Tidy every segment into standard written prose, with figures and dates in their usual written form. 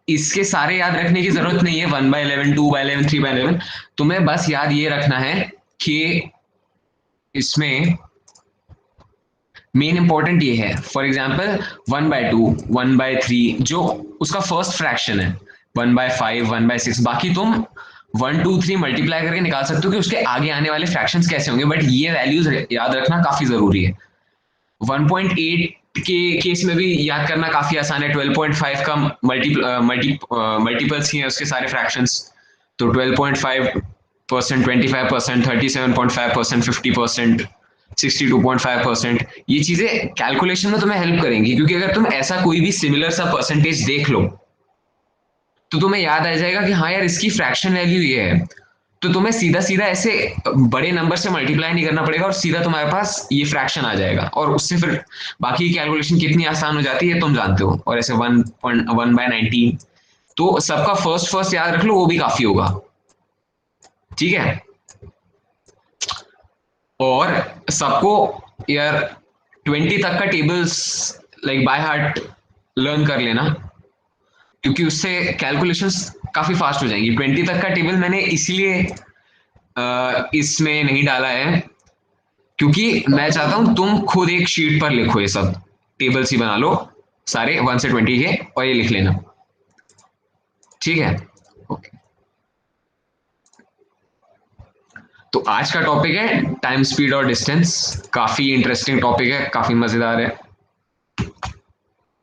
इसके सारे याद रखने की जरूरत नहीं है, 1/11, 2/11, 3/11। तुम्हें बस याद ये रखना है कि इसमें मेन इंपॉर्टेंट ये है, फॉर एग्जाम्पल 1/2, 1/3 जो उसका फर्स्ट फ्रैक्शन है, 1/5, 1/6, बाकी तुम 1 2 3 मल्टीप्लाई करके निकाल सकते हो कि उसके आगे आने वाले फ्रैक्शंस कैसे होंगे, बट ये वैल्यूज याद रखना काफी जरूरी है। 1.8 के केस में भी याद करना काफी आसान है, 12.5 का मल्टीपल्स ही है उसके सारे फ्रैक्शंस। तो 12.5%, 25%, 37.5%, 50%, 62.5%, ये चीजें कैलकुलेशन में तुम्हें हेल्प करेंगी, क्योंकि अगर तुम ऐसा कोई भी सिमिलर सा परसेंटेज देख लो तो तुम्हें याद आ जाएगा कि हाँ यार इसकी फ्रैक्शन वैल्यू ये है, तो तुम्हें सीधा सीधा ऐसे बड़े नंबर से मल्टीप्लाई नहीं करना पड़ेगा और सीधा तुम्हारे पास ये फ्रैक्शन आ जाएगा, और उससे फिर बाकी की कैलकुलेशन कितनी आसान हो जाती है तुम जानते हो। और ऐसे 1/19, तो सबका फर्स्ट फर्स्ट याद रख लो, वो भी काफी होगा। ठीक है, और सबको यार 20 तक का tables like by heart learn कर लेना, क्योंकि उससे कैलकुलेशंस काफी फास्ट हो जाएंगी। 20 तक का टेबल मैंने इसलिए इसमें नहीं डाला है क्योंकि मैं चाहता हूं तुम खुद एक शीट पर लिखो, ये सब टेबल्स ही बना लो सारे 1 से 20 के, और ये लिख लेना। ठीक है, ओके। तो आज का टॉपिक है टाइम, स्पीड और डिस्टेंस। काफी इंटरेस्टिंग टॉपिक है, काफी मजेदार है,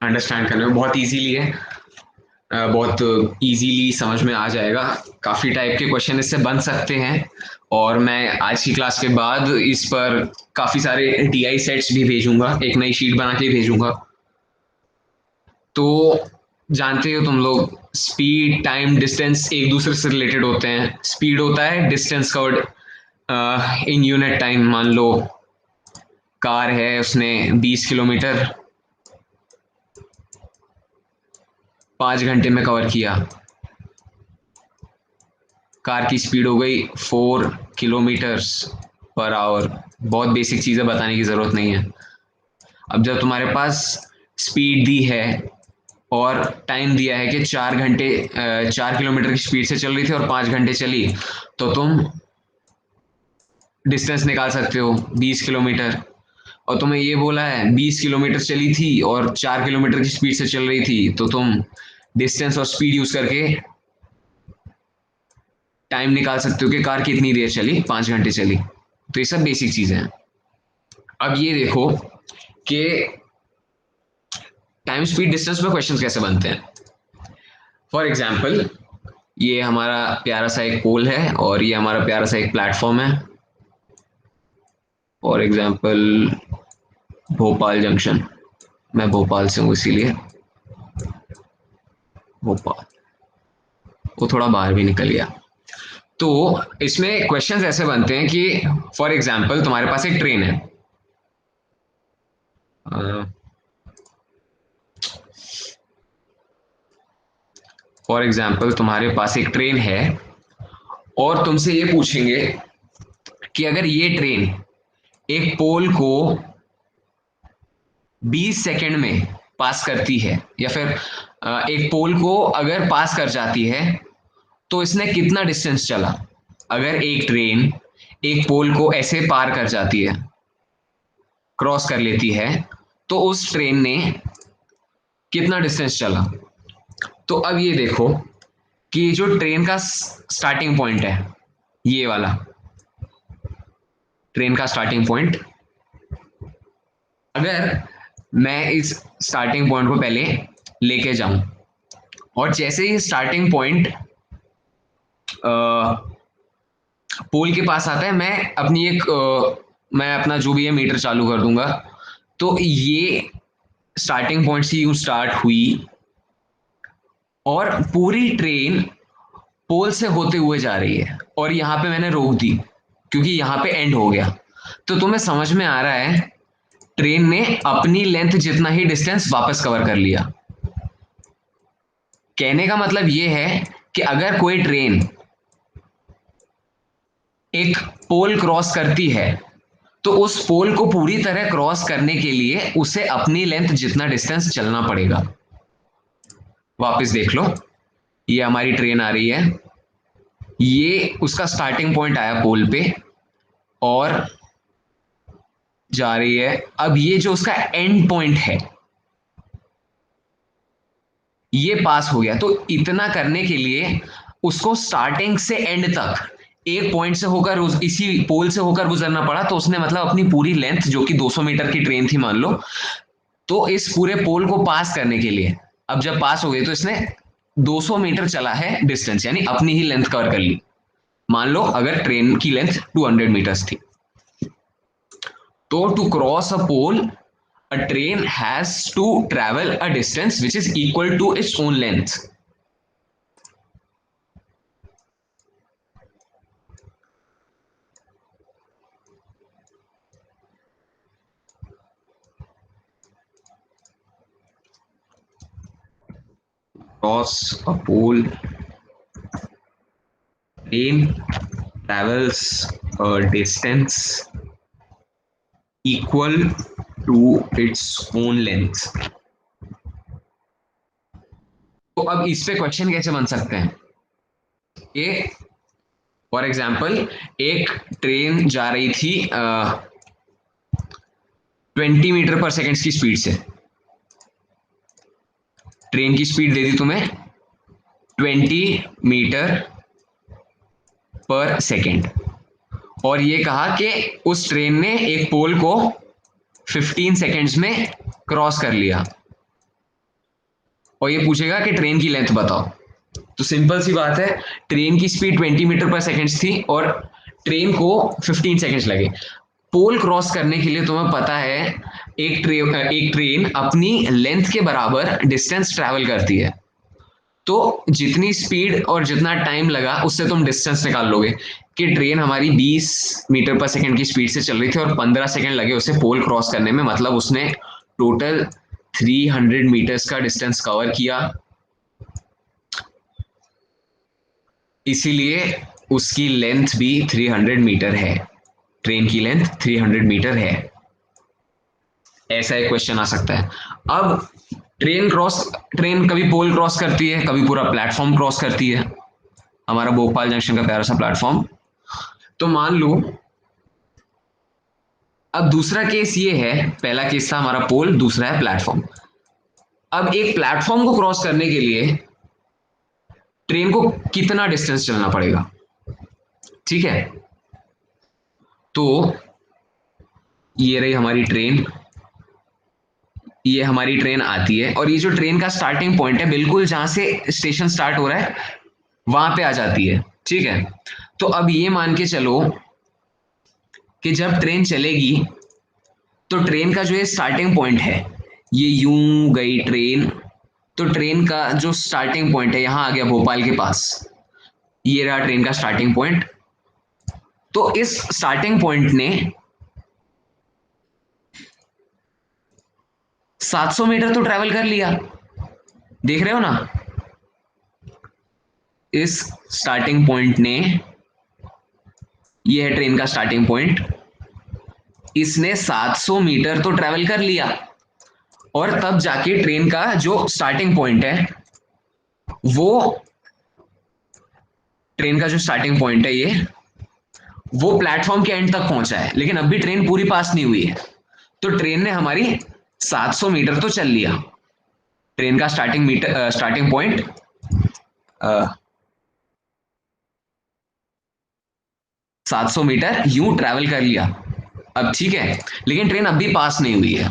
अंडरस्टैंड करने में बहुत इजीली है, बहुत इजीली समझ में आ जाएगा। काफी टाइप के क्वेश्चन इससे बन सकते हैं, और मैं आज की क्लास के बाद इस पर काफी सारे टीआई सेट्स भी भेजूंगा, एक नई शीट बना के भेजूंगा। तो जानते हो तुम लोग, स्पीड, टाइम, डिस्टेंस एक दूसरे से रिलेटेड होते हैं। स्पीड होता है distance covered in unit time. मान लो कार है, उसने 20 किलोमीटर 5 घंटे में कवर किया, कार की स्पीड हो गई 4 किलोमीटर पर आवर। बहुत बेसिक चीजें बताने की जरूरत नहीं है। अब जब तुम्हारे पास स्पीड दी है और टाइम दिया है कि 4 घंटे 4 किलोमीटर की स्पीड से चल रही थी और 5 घंटे चली, तो तुम डिस्टेंस निकाल सकते हो 20 किलोमीटर। और तुम्हें ये बोला है 20 किलोमीटर चली थी और 4 किलोमीटर की स्पीड से चल रही थी, तो तुम डिस्टेंस और स्पीड यूज करके टाइम निकाल सकते हो कि कार कितनी देर चली, 5 घंटे चली। तो ये सब बेसिक चीजें हैं। अब ये देखो कि टाइम, स्पीड, डिस्टेंस में क्वेश्चंस कैसे बनते हैं। फॉर एग्जाम्पल, ये हमारा प्यारा सा एक पोल है और ये हमारा प्यारा सा एक प्लेटफॉर्म है। फॉर एग्जाम्पल भोपाल जंक्शन, मैं भोपाल से हूँ इसीलिए भोपाल, वो थोड़ा बाहर भी निकल गया। तो इसमें क्वेश्चंस ऐसे बनते हैं कि फॉर एग्जाम्पल तुम्हारे पास एक ट्रेन है, फॉर एग्जाम्पल तुम्हारे पास एक ट्रेन है और तुमसे ये पूछेंगे कि अगर ये ट्रेन एक पोल को 20 सेकंड में पास करती है, या फिर एक पोल को अगर पास कर जाती है, तो इसने कितना डिस्टेंस चला। अगर एक ट्रेन एक पोल को ऐसे पार कर जाती है, क्रॉस कर लेती है, तो उस ट्रेन ने कितना डिस्टेंस चला। तो अब ये देखो कि जो ट्रेन का स्टार्टिंग पॉइंट है, ये वाला ट्रेन का स्टार्टिंग पॉइंट, अगर मैं इस स्टार्टिंग पॉइंट को पहले लेके जाऊं, और जैसे ही स्टार्टिंग पॉइंट पोल के पास आता है, मैं अपना जो भी है मीटर चालू कर दूंगा। तो ये स्टार्टिंग पॉइंट से यूं स्टार्ट हुई और पूरी ट्रेन पोल से होते हुए जा रही है, और यहां पे मैंने रोक दी क्योंकि यहां पे एंड हो गया। तो तुम्हें समझ में आ रहा है ट्रेन ने अपनी लेंथ जितना ही डिस्टेंस वापस कवर कर लिया। कहने का मतलब ये है कि अगर कोई ट्रेन एक पोल क्रॉस करती है, तो उस पोल को पूरी तरह क्रॉस करने के लिए उसे अपनी लेंथ जितना डिस्टेंस चलना पड़ेगा। वापस देख लो, ये हमारी ट्रेन आ रही है, ये उसका स्टार्टिंग पॉइंट आया पोल पे और जा रही है। अब ये जो उसका एंड पॉइंट है ये पास हो गया। तो इतना करने के लिए उसको स्टार्टिंग से एंड तक एक पॉइंट से होकर इसी पोल से होकर गुजरना पड़ा। तो उसने मतलब अपनी पूरी लेंथ जो कि 200 मीटर की ट्रेन थी मान लो, तो इस पूरे पोल को पास करने के लिए, अब जब पास हो गई तो इसने 200 मीटर चला है डिस्टेंस, यानी अपनी ही लेंथ कवर कर ली। मान लो अगर ट्रेन की लेंथ 200 मीटर्स थी, तो to cross a pole a train has to travel a distance which is equal to its own length. Cross a pole, train travels a distance equal to its own length. तो अब इस पे question कैसे बन सकते हैं कि for example एक ट्रेन जा रही थी 20 मीटर पर सेकेंड की स्पीड से। ट्रेन की स्पीड दे दी तुम्हें 20 मीटर पर सेकेंड, और ये कहा कि उस ट्रेन ने एक पोल को 15 सेकेंड्स में क्रॉस कर लिया, और ये पूछेगा कि ट्रेन की लेंथ बताओ। तो सिंपल सी बात है, ट्रेन की स्पीड 20 मीटर पर सेकेंड थी और ट्रेन को 15 सेकेंड्स लगे। पोल क्रॉस करने के लिए तुम्हें पता है एक ट्रेन अपनी लेंथ के बराबर डिस्टेंस ट्रैवल करती है। तो जितनी स्पीड और जितना टाइम लगा उससे तुम डिस्टेंस निकाल लोगे कि ट्रेन हमारी 20 मीटर पर सेकंड की स्पीड से चल रही थी और 15 सेकंड लगे उसे पोल क्रॉस करने में, मतलब उसने टोटल 300 मीटर्स का डिस्टेंस कवर किया, इसीलिए उसकी लेंथ भी 300 मीटर है। ट्रेन की लेंथ 300 मीटर है। ऐसा एक क्वेश्चन आ सकता है। अब ट्रेन कभी पोल क्रॉस करती है, कभी पूरा प्लेटफॉर्म क्रॉस करती है, हमारा भोपाल जंक्शन का प्यारा सा प्लेटफॉर्म। तो मान लो अब दूसरा केस ये है, पहला केस था हमारा पोल, दूसरा है प्लेटफॉर्म। अब एक प्लेटफॉर्म को क्रॉस करने के लिए ट्रेन को कितना डिस्टेंस चलना पड़ेगा, ठीक है। तो ये रही हमारी ट्रेन, ये हमारी ट्रेन आती है और ये जो ट्रेन का स्टार्टिंग पॉइंट है बिल्कुल जहां से स्टेशन स्टार्ट हो रहा है वहां पे आ जाती है, ठीक है। तो अब ये मान के चलो कि जब ट्रेन चलेगी तो ट्रेन का जो ये स्टार्टिंग पॉइंट है, ये यूं गई ट्रेन, तो ट्रेन का जो स्टार्टिंग पॉइंट है यहां आ गया भोपाल के पास, ये रहा ट्रेन का स्टार्टिंग पॉइंट। तो इस स्टार्टिंग पॉइंट ने 700 मीटर तो ट्रेवल कर लिया, देख रहे हो ना। इस स्टार्टिंग पॉइंट ने, ये है ट्रेन का स्टार्टिंग पॉइंट, इसने 700 मीटर तो ट्रेवल कर लिया, और तब जाके ट्रेन का जो स्टार्टिंग पॉइंट है वो, ट्रेन का जो स्टार्टिंग पॉइंट है ये, वो प्लेटफॉर्म के एंड तक पहुंचा है, लेकिन अभी ट्रेन पूरी पास नहीं हुई है। तो ट्रेन ने हमारी 700 मीटर तो चल लिया। ट्रेन का स्टार्टिंग पॉइंट 700 मीटर यूं ट्रैवल कर लिया, अब ठीक है, लेकिन ट्रेन अभी पास नहीं हुई है।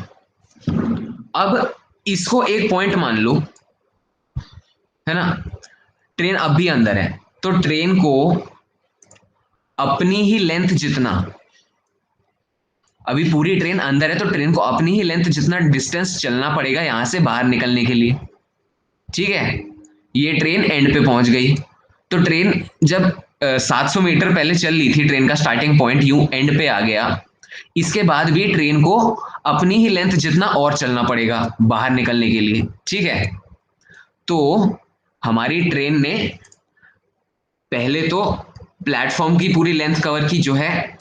अब इसको एक पॉइंट मान लो, है ना, ट्रेन अभी अंदर है, तो ट्रेन को अपनी ही लेंथ जितना, अभी पूरी ट्रेन अंदर है तो ट्रेन को अपनी ही लेंथ जितना डिस्टेंस चलना पड़ेगा यहां से बाहर निकलने के लिए, ठीक है। ये ट्रेन एंड पे पहुंच गई, तो ट्रेन जब 700 मीटर पहले चल रही थी, ट्रेन का स्टार्टिंग पॉइंट यूं एंड पे आ गया, इसके बाद भी ट्रेन को अपनी ही लेंथ जितना और चलना पड़ेगा बाहर निकलने के लिए, ठीक है। तो हमारी ट्रेन ने पहले तो प्लेटफॉर्म की पूरी लेंथ कवर की जो है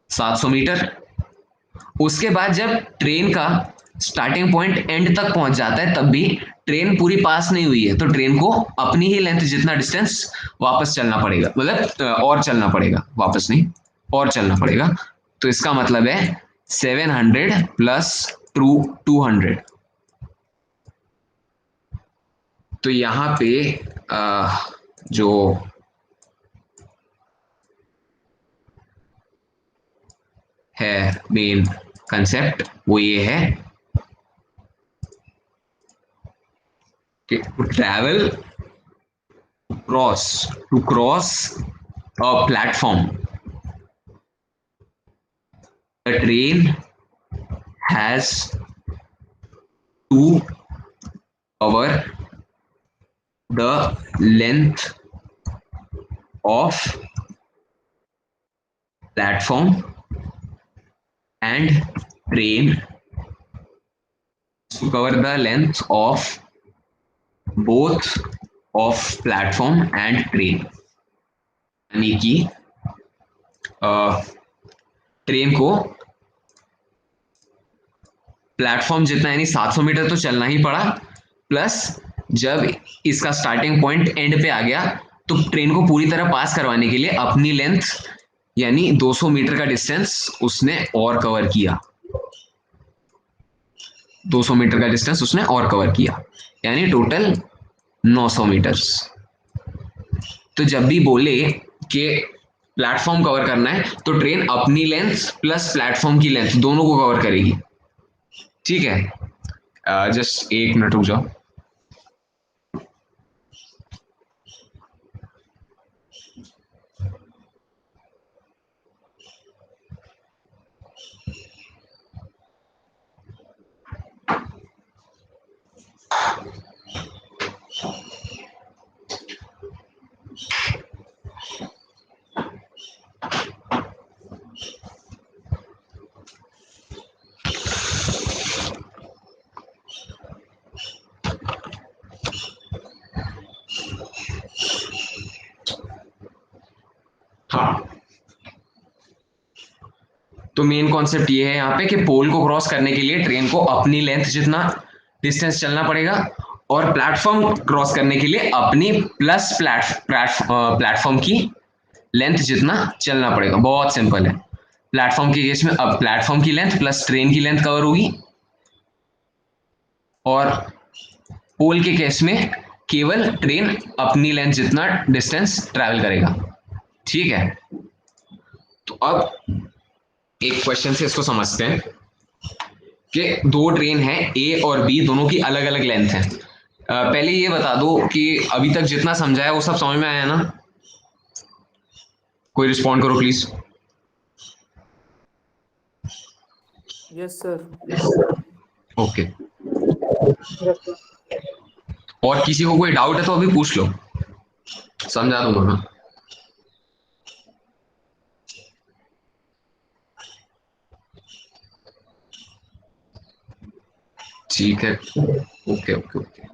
700 मीटर, उसके बाद जब ट्रेन का स्टार्टिंग पॉइंट एंड तक पहुंच जाता है तब भी ट्रेन पूरी पास नहीं हुई है, तो ट्रेन को अपनी ही लेंथ जितना डिस्टेंस वापस चलना पड़ेगा, मतलब और चलना पड़ेगा, वापस नहीं और चलना पड़ेगा। तो इसका मतलब है 700 प्लस 200। तो यहाँ पे जो है मेन कंसेप्ट वो ये है कि travel to cross a platform, the train has to cover the length of platform, and train to cover the length of both of platform and train, यानी कि ट्रेन को प्लेटफॉर्म जितना यानी 700 मीटर तो चलना ही पड़ा, प्लस जब इसका स्टार्टिंग पॉइंट एंड पे आ गया तो ट्रेन को पूरी तरह पास करवाने के लिए अपनी लेंथ यानी 200 मीटर का डिस्टेंस उसने और कवर किया, 200 मीटर का डिस्टेंस उसने और कवर किया, यानी टोटल 900 मीटर्स। तो जब भी बोले कि प्लेटफॉर्म कवर करना है तो ट्रेन अपनी लेंथ प्लस प्लेटफॉर्म की लेंथ दोनों को कवर करेगी, ठीक है। जस्ट एक मिनट रुक जाओ। हाँ, तो मेन कॉन्सेप्ट ये है यहाँ पे कि पोल को क्रॉस करने के लिए ट्रेन को अपनी लेंथ जितना डिस्टेंस चलना पड़ेगा और प्लेटफॉर्म क्रॉस करने के लिए अपनी प्लस प्लेटफॉर्म की लेंथ जितना चलना पड़ेगा। बहुत सिंपल है। प्लेटफॉर्म के केस में अब प्लेटफॉर्म की लेंथ प्लस ट्रेन की लेंथ कवर होगी, और पोल के केस में केवल ट्रेन अपनी लेंथ जितना डिस्टेंस ट्रैवल करेगा, ठीक है। तो अब एक क्वेश्चन से इसको समझते हैं कि दो ट्रेन है ए और बी, दोनों की अलग अलग लेंथ है। पहले ये बता दो कि अभी तक जितना समझाया वो सब समझ में आया ना? कोई रिस्पॉन्ड करो प्लीज। Yes sir. ओके, और किसी को कोई डाउट है तो अभी पूछ लो, समझा दूंगा मैं। ठीक है, okay okay okay.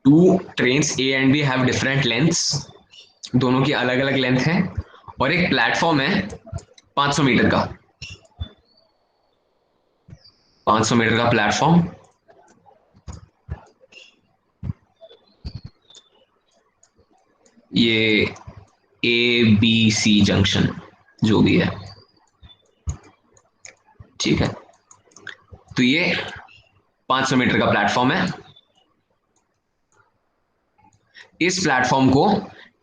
Two trains A and B have different lengths, दोनों की अलग अलग लेंथ है, और एक प्लेटफॉर्म है 500 मीटर का, 500 मीटर का प्लेटफॉर्म। ये ए बी सी जंक्शन जो भी है, ठीक है। तो ये 500 मीटर का प्लेटफॉर्म है। इस प्लेटफॉर्म को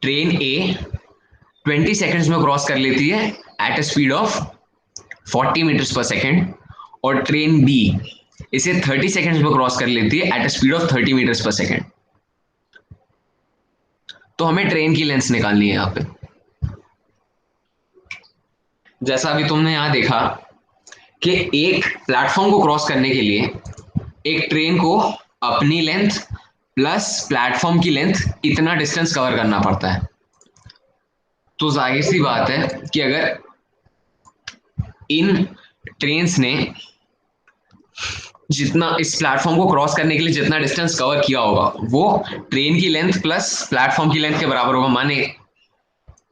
ट्रेन ए 20 सेकंड्स में क्रॉस कर लेती है at a speed of 40 metres per second, और ट्रेन बी इसे 30 सेकंड्स में क्रॉस कर लेती है at a speed of 30 metres per second. तो हमें ट्रेन की लेंथ निकालनी है यहाँ पे। जैसा अभी तुमने यहां देखा कि एक प्लेटफॉर्म को क्रॉस करने के लिए एक ट्रेन को अपनी लेंथ प्लस प्लेटफॉर्म की लेंथ इतना डिस्टेंस कवर करना पड़ता है। तो जाहिर सी बात है कि अगर इन ट्रेन्स ने जितना इस प्लेटफॉर्म को क्रॉस करने के लिए जितना डिस्टेंस कवर किया होगा वो ट्रेन की लेंथ प्लस प्लेटफॉर्म की लेंथ के बराबर होगा। माने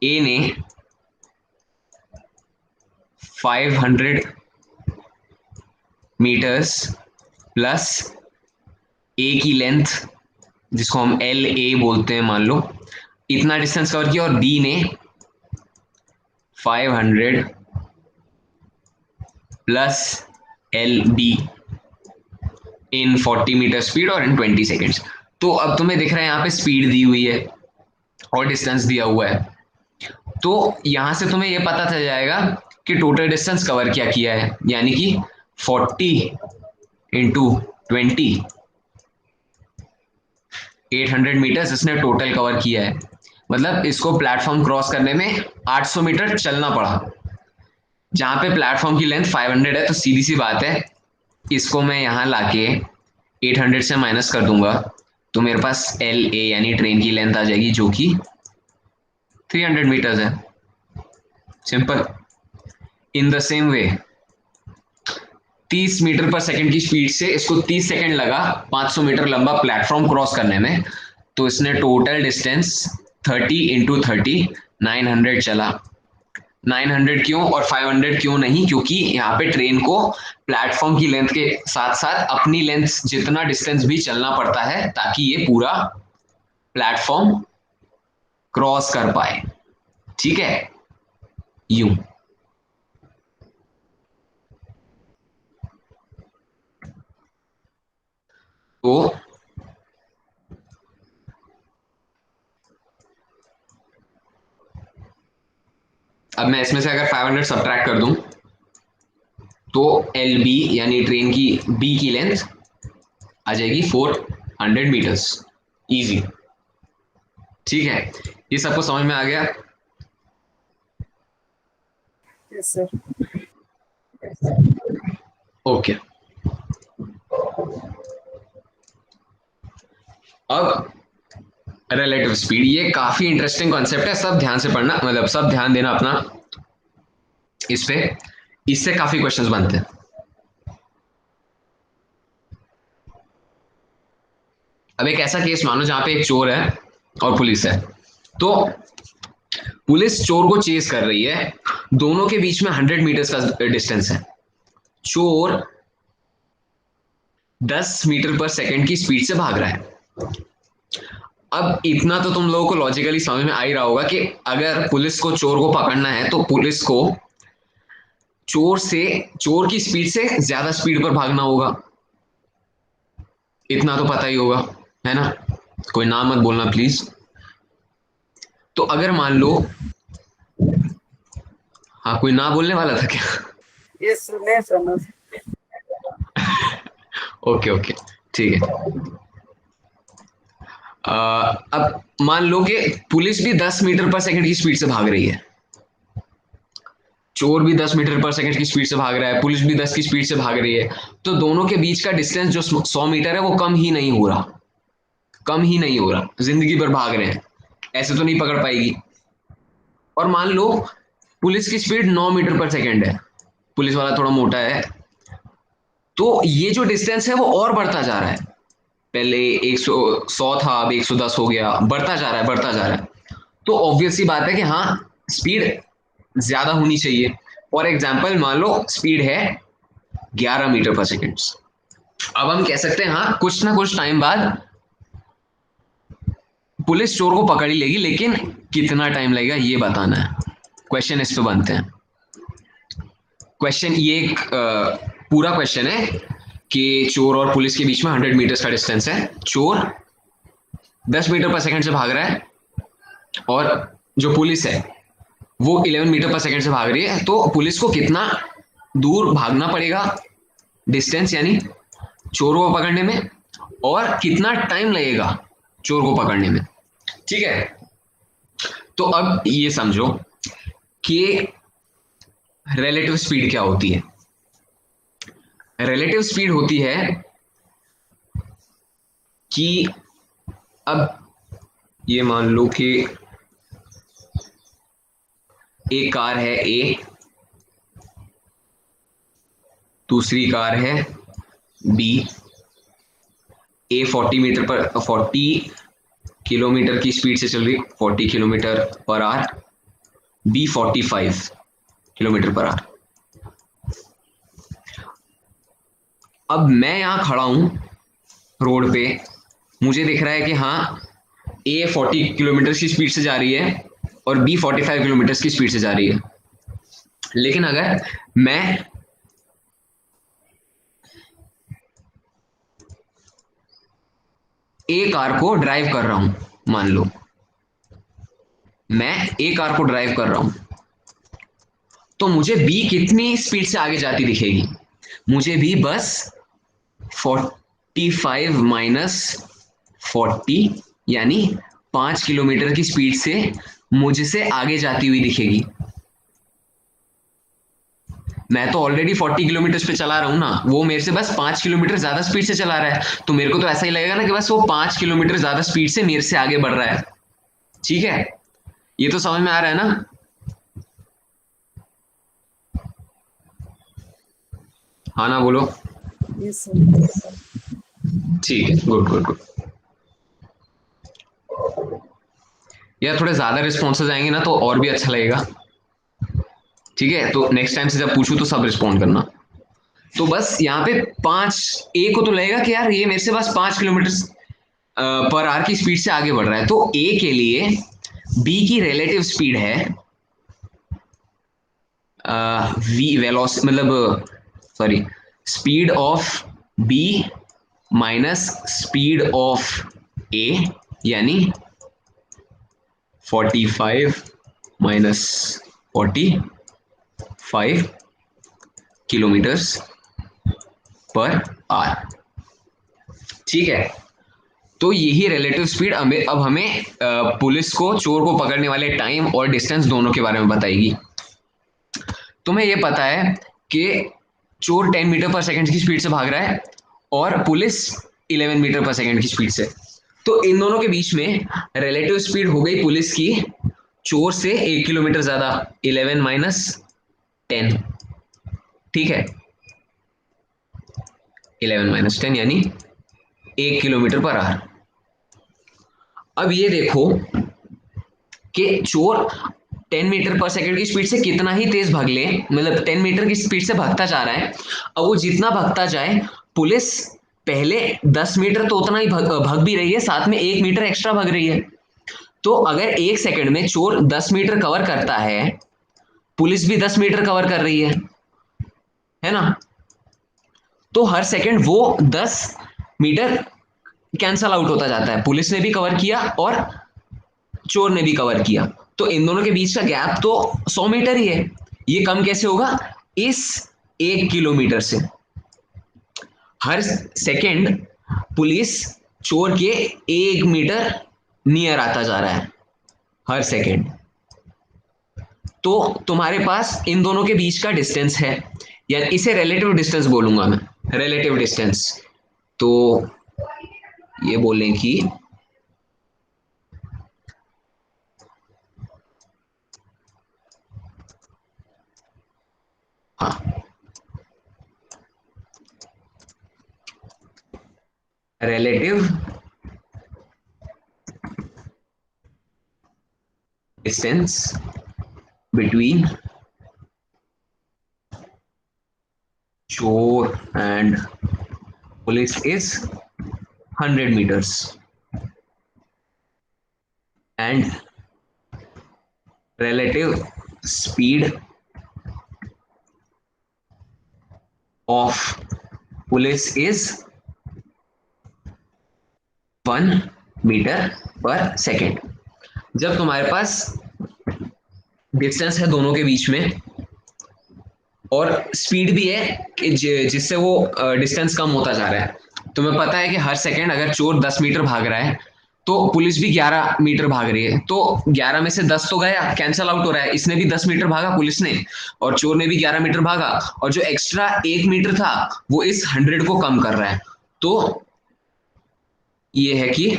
ए ने 500 मीटर्स प्लस ए की लेंथ, जिसको हम एल ए बोलते हैं, मान लो इतना डिस्टेंस कवर किया, और बी ने 500 plus L B in 40 metre speed और इन 20 सेकेंड्स। तो अब तुम्हें दिख रहा है यहाँ पे स्पीड दी हुई है और डिस्टेंस दिया हुआ है, तो यहां से तुम्हें यह पता चल जाएगा कि टोटल डिस्टेंस कवर क्या किया है, यानी कि 40 इंटू 20, 800 मीटर्स इसने टोटल कवर किया है। मतलब इसको प्लेटफॉर्म क्रॉस करने में 800 मीटर चलना पड़ा। जहां पे प्लेटफॉर्म की लेंथ 500 है, तो सीधी सी बात है, इसको मैं यहां लाके 800 से माइनस कर दूंगा, तो मेरे पास एल ए यानी ट्रेन की लेंथ आ जाएगी, जो कि 300 मीटर्स है। Simple. In the same way 30 metre per second की स्पीड से इसको 30 सेकंड लगा 500 मीटर लंबा प्लेटफॉर्म क्रॉस करने में, तो इसने टोटल डिस्टेंस 30 इंटू 30 900 चला। 900 क्यों और 500 क्यों नहीं? क्योंकि यहाँ पे ट्रेन को प्लेटफॉर्म की लेंथ के साथ साथ अपनी लेंथ जितना डिस्टेंस भी चलना पड़ता है, ताकि ये पूरा प्लेटफॉर्म क्रॉस कर पाए। ठीक है, यूं। तो अब मैं इसमें से अगर 500 सब्ट्रैक्ट कर दूं, तो एल बी यानी ट्रेन की बी की लेंथ आ जाएगी 400 मीटर्स। इजी। ठीक है, ये सबको समझ में आ गया? Yes sir. ओके। अब रिलेटिव स्पीड, ये काफी इंटरेस्टिंग कॉन्सेप्ट है, सब ध्यान से पढ़ना, मतलब सब ध्यान देना अपना इस पे, इससे काफी क्वेश्चंस बनते हैं। अब एक ऐसा केस मानो जहां पे एक चोर है और पुलिस है। तो पुलिस चोर को चेस कर रही है, दोनों के बीच में 100 मीटर्स का डिस्टेंस है। चोर 10 मीटर पर सेकंड की स्पीड से भाग रहा है। अब इतना तो तुम लोगों को लॉजिकली समझ में आ ही रहा होगा कि अगर पुलिस को चोर को पकड़ना है, तो पुलिस को चोर की स्पीड से ज्यादा स्पीड पर भागना होगा। इतना तो पता ही होगा, है ना? कोई नाम मत बोलना प्लीज। तो अगर मान लो, हाँ कोई ना बोलने वाला था क्या? यस सर, नहीं सर। ओके ओके, ठीक है। अब मान लो कि पुलिस भी 10 मीटर पर सेकंड की स्पीड से भाग रही है, चोर भी 10 मीटर पर सेकंड की स्पीड से भाग रहा है, पुलिस भी 10 की स्पीड से भाग रही है। तो दोनों के बीच का डिस्टेंस जो 100 मीटर है, वो कम ही नहीं हो रहा, कम ही नहीं हो रहा। जिंदगी भर भाग रहे हैं, ऐसे तो नहीं पकड़ पाएगी। और मान लो पुलिस की स्पीड 9 मीटर पर सेकंड है, पुलिस वाला थोड़ा मोटा है, तो ये जो डिस्टेंस है वो और बढ़ता जा रहा है। पहले 100 था, अब 110 हो गया, बढ़ता जा रहा है, बढ़ता जा रहा है। तो ऑब्वियस सी बात है कि हाँ, स्पीड ज्यादा होनी चाहिए। फॉर एग्जाम्पल मान लो स्पीड है 11 मीटर पर सेकेंड। अब हम कह सकते हैं हाँ, कुछ ना कुछ टाइम बाद पुलिस चोर को पकड़ ही लेगी, लेकिन कितना टाइम लगेगा ये बताना है। क्वेश्चन इस पे बनते हैं। क्वेश्चन ये एक पूरा क्वेश्चन है कि चोर और पुलिस के बीच में 100 मीटर्स का डिस्टेंस है। चोर 10 मीटर पर सेकंड से भाग रहा है और जो पुलिस है वो 11 मीटर पर सेकंड से भाग रही है। तो पुलिस को कितना दूर भागना पड़ेगा डिस्टेंस, यानी चोर को पकड़ने में, और कितना टाइम लगेगा चोर को पकड़ने में। ठीक है, तो अब ये समझो कि रिलेटिव स्पीड क्या होती है। रिलेटिव स्पीड होती है कि अब ये मान लो कि एक कार है ए, दूसरी कार है बी। ए 40 किलोमीटर की स्पीड से चल रही, 40 kilometre per hour, B 45 kilometre per hour. अब मैं यहाँ खड़ा हूँ रोड पे, मुझे दिख रहा है कि हाँ ए 40 किलोमीटर की स्पीड से जा रही है और बी 45 किलोमीटर की स्पीड से जा रही है। लेकिन अगर मैं ए कार को ड्राइव कर रहा हूं, मान लो मैं ए कार को ड्राइव कर रहा हूं, तो मुझे बी कितनी स्पीड से आगे जाती दिखेगी? मुझे भी बस 45 माइनस 40 यानी 5 किलोमीटर की स्पीड से मुझसे आगे जाती हुई दिखेगी। मैं तो ऑलरेडी 40 किलोमीटर पे चला रहा हूं ना, वो मेरे से बस 5 किलोमीटर ज्यादा स्पीड से चला रहा है, तो मेरे को तो ऐसा ही लगेगा ना कि बस वो 5 किलोमीटर ज्यादा स्पीड से मेरे से आगे बढ़ रहा है। ठीक है, ये तो समझ में आ रहा है ना? हाँ ना, बोलो। Yes, sir. ठीक है, गुड गुड गुड। यार थोड़े ज्यादा रिस्पॉन्सेज आएंगे ना तो और भी अच्छा लगेगा। ठीक है, तो नेक्स्ट टाइम से जब पूछूं तो सब रिस्पॉन्ड करना। तो बस यहाँ पे 5 ए को तो लगेगा कि यार ये मेरे से बस 5 किलोमीटर पर आवर की स्पीड से आगे बढ़ रहा है, तो ए के लिए बी की रिलेटिव स्पीड है वी वेलोस मतलब sorry speed of B minus speed of A, यानी 45 माइनस 45 किलोमीटर्स पर आवर। ठीक है, तो यही रिलेटिव स्पीड अब हमें पुलिस को चोर को पकड़ने वाले टाइम और डिस्टेंस दोनों के बारे में बताएगी। तुम्हें यह पता है कि चोर 10 मीटर पर सेकंड की स्पीड से भाग रहा है और पुलिस 11 मीटर पर सेकंड की स्पीड से, तो इन दोनों के बीच में रिलेटिव स्पीड हो गई पुलिस की चोर से 1 किलोमीटर ज्यादा, 11 माइनस 10। ठीक है, 11 - 10 यानी 1 किलोमीटर पर आवर। अब ये देखो कि चोर 10 मीटर पर सेकंड की स्पीड से कितना ही तेज भाग ले, मतलब 10 मीटर की स्पीड से भागता जा रहा है। अब वो जितना भागता जाए, पुलिस पहले 10 मीटर तो उतना ही भाग भी रही है, साथ में 1 मीटर एक्स्ट्रा भाग रही है। तो अगर 1 सेकंड में चोर 10 मीटर कवर करता है, पुलिस भी 10 मीटर कवर कर रही है ना? तो हर सेकंड वो 10 मीटर कैंसल आउट होता जाता है, पुलिस ने भी कवर किया और चोर ने भी कवर किया, तो इन दोनों के बीच का गैप तो 100 मीटर ही है। ये कम कैसे होगा? इस 1 किलोमीटर से। हर सेकंड पुलिस चोर के 1 मीटर नियर आता जा रहा है हर सेकंड। तो तुम्हारे पास इन दोनों के बीच का डिस्टेंस है, या इसे रिलेटिव डिस्टेंस बोलूंगा मैं, रिलेटिव डिस्टेंस। तो ये बोलें कि हाँ, relative distance between chore and police is 100 meters, and relative speed of police is 1 metre पर सेकेंड। जब तुम्हारे पास डिस्टेंस है दोनों के बीच में और स्पीड भी है कि जिससे वो डिस्टेंस कम होता जा रहा है, तुम्हें पता है कि हर सेकंड अगर चोर 10 मीटर भाग रहा है तो पुलिस भी 11 मीटर भाग रही है, तो 11 में से 10 तो गया, कैंसल आउट हो रहा है, इसने भी 10 मीटर भागा पुलिस ने, और चोर ने भी 11 मीटर भागा, और जो एक्स्ट्रा 1 मीटर था वो इस 100 को कम कर रहा है। तो ये है कि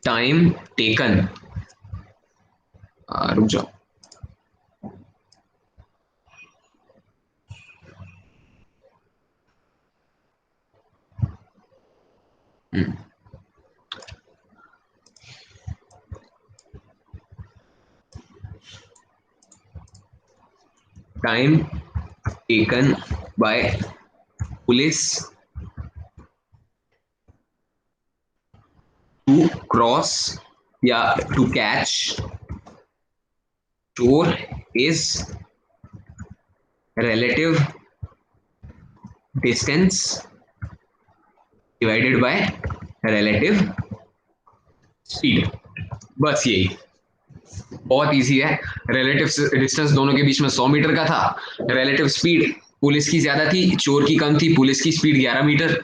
टाइम टेकन, रुक जाओ, hmm, time taken by police to cross या टू कैच चोर is relative distance divided by relative speed। बस यही, बहुत इजी है। रिलेटिव डिस्टेंस दोनों के बीच में 100 मीटर का था। रिलेटिव स्पीड पुलिस की ज्यादा थी, चोर की कम थी। पुलिस की स्पीड 11 मीटर,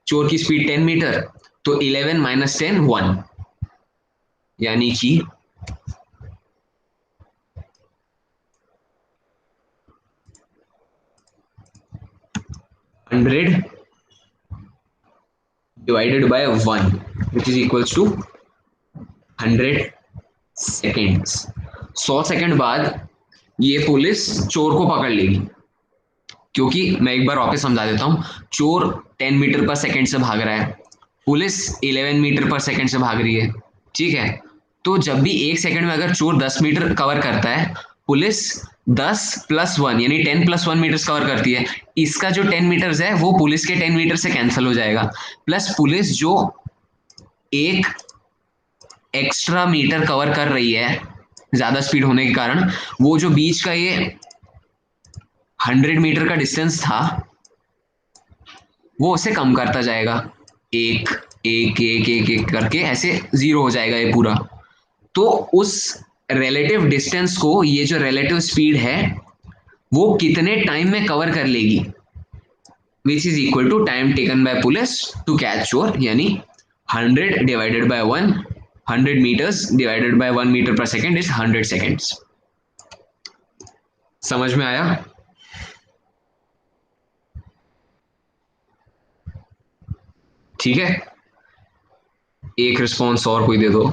चोर की स्पीड 10 मीटर। तो 11 माइनस 10 1, यानी कि 100 divided by 1 which is equals to 100 seconds। 100 second बाद ये पुलिस चोर को पकड़ लेगी, क्योंकि मैं एक बार वापस समझा देता हूं। चोर 10 मीटर पर सेकंड से भाग रहा है, पुलिस 11 मीटर पर सेकंड से भाग रही है, ठीक है। तो जब भी एक सेकंड में अगर चोर 10 मीटर कवर करता है, पुलिस 10 प्लस 1 यानी 10 प्लस 1 मीटर कवर करती है। इसका जो 10 मीटर्स है वो पुलिस के 10 मीटर से कैंसिल हो जाएगा, प्लस पुलिस जो एक एक्स्ट्रा मीटर कवर कर रही है ज्यादा स्पीड होने के कारण, वो जो बीच का ये 100 मीटर का डिस्टेंस था वो उसे कम करता जाएगा। एक एक एक एक एक करके ऐसे 0 हो जाएगा ये पूरा। तो उस रिलेटिव डिस्टेंस को ये जो रिलेटिव स्पीड है वो कितने टाइम में कवर कर लेगी, which is equal to time taken by police to catch चोर, यानी 100 divided by 1, 100 meters divided by 1 meter per second is 100 seconds। समझ में आया? ठीक है, एक रिस्पॉन्स और कोई दे दो।